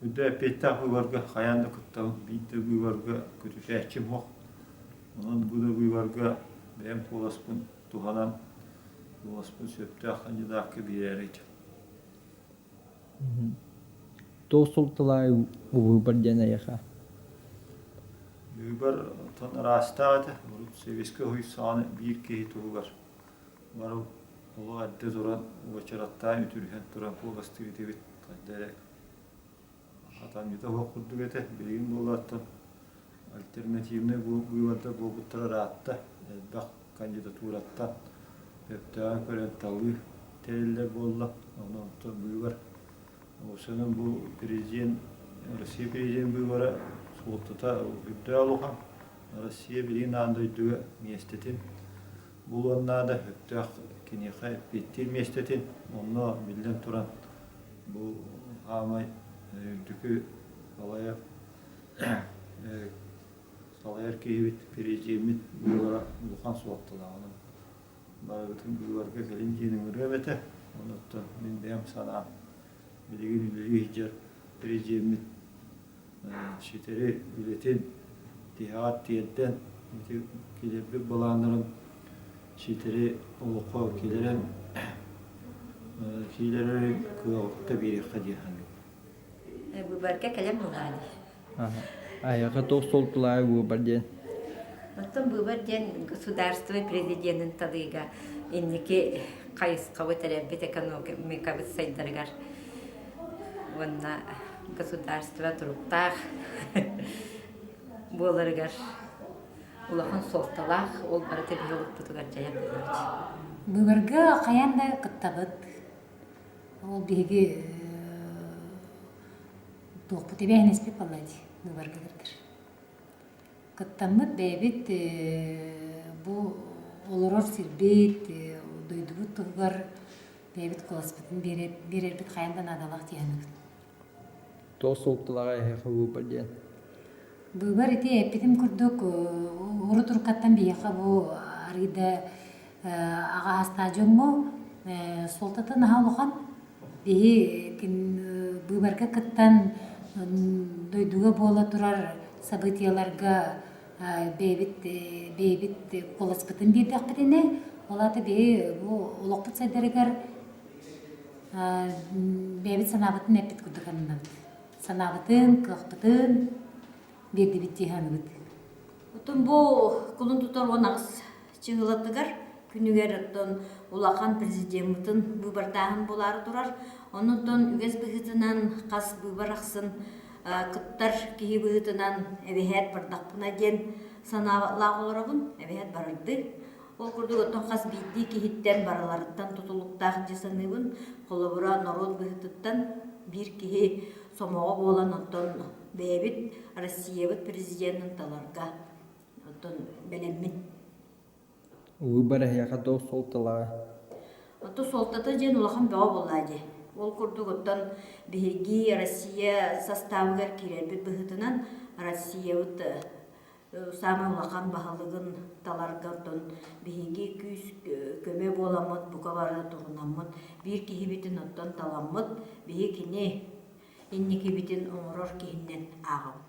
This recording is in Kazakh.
Üde petta buyvarga hayanda kuttam bitte buyvarga kötüşäçim hok. Onun bu da buyvarga benim kolaspın tuhanan kolaspın söpte kandidatı bir yere. Dostluklar выбор денега. Buyvar tan rastade, urut seviske huy sağını bir kehi tuğgar. Var o adde duran uçaratta ütürhen duran kolastırı bit tadere. Atan yuta hokurdu gete bilgin dolattan. Alternatifne bu buyvarda bu butra rahatta bak kandidaturatta hepten kören talı teller bolla ondan da buyvar. O senin bu prezident Rusya prezident buyvara soltata hüdda oluhan Rusya bilgin andaydığı miestetin bulanlarda hepten kiniha bittir miestetin onunla bilden turan bu amay dükü alaya salayar keyvit prezident buyvara uluhan soltala onun bağıtın buyvarga gelincenin üremete ondan min deyam sana bilgin ülüyücer prezident şiteri biletin tihat diyetten kilebli balanların şiteri uluqa kileren kilere kıyafta bir hadihan. Bu barka kalem mulani. Аяға достлукlar выбор ден. Потом выбор ден государства президентын талыга инники кайыскабы теребит экономика сайдаргар. Ванна государство туруктах боларгар. Улахан солталах ол бары тебиолук тутугар жаян боларчы. Выборга каянда кыттабыт. Ол биги тоқпу тебен эспеп алады выборгадыр. Кыттамыт бэбит бу олорор сирбет дойдубут тугар бэбит коласпытын берербит каяндан адалак тияныбыт. Достлуктар аяға выбор ден. Выбор ити эпитим курдук уру туркаттан бияка бу арыда ага стадионмо солтатын халухан бии выборга кыттан дойдуга бола турар событияларга бейбит коласпытын бирдек битине олаты бии бу улокпут сайдарыгар бейбит санабытын эпит курдуканынан санабытын кыхпытын бирди биттиханыбыт. Отун бу кулун тутар онагыс чыгылатыгар күнүгер оттон улахан президенттин выбордагын болары турар. Онуттон үгес быгытынан кас выбораксын кыттар кихи быгытынан эбехет бардакпына ден саналагыларабын эбехет барырды. Ол курдук оттон кас бидди кихиттен бараларыттан тутулуктак жасаныбын колобура народ быгытыттан бир кихи сомого болан оттон бэбит Россиябыт президенттин таларга оттон белеммин. Выбор аяға достлуктар. Отто солтата жен улахан баа боллади. Ол курдук оттон биһиги Россия составыгар кирербит быһытынан Россиябыт самый улахан баһалыгын таларга оттон биһиги күс көмө боламыт бука бара турунаммыт бир кихибитин оттон таламмыт биһи кини инники битин оңорор киһиннен агып.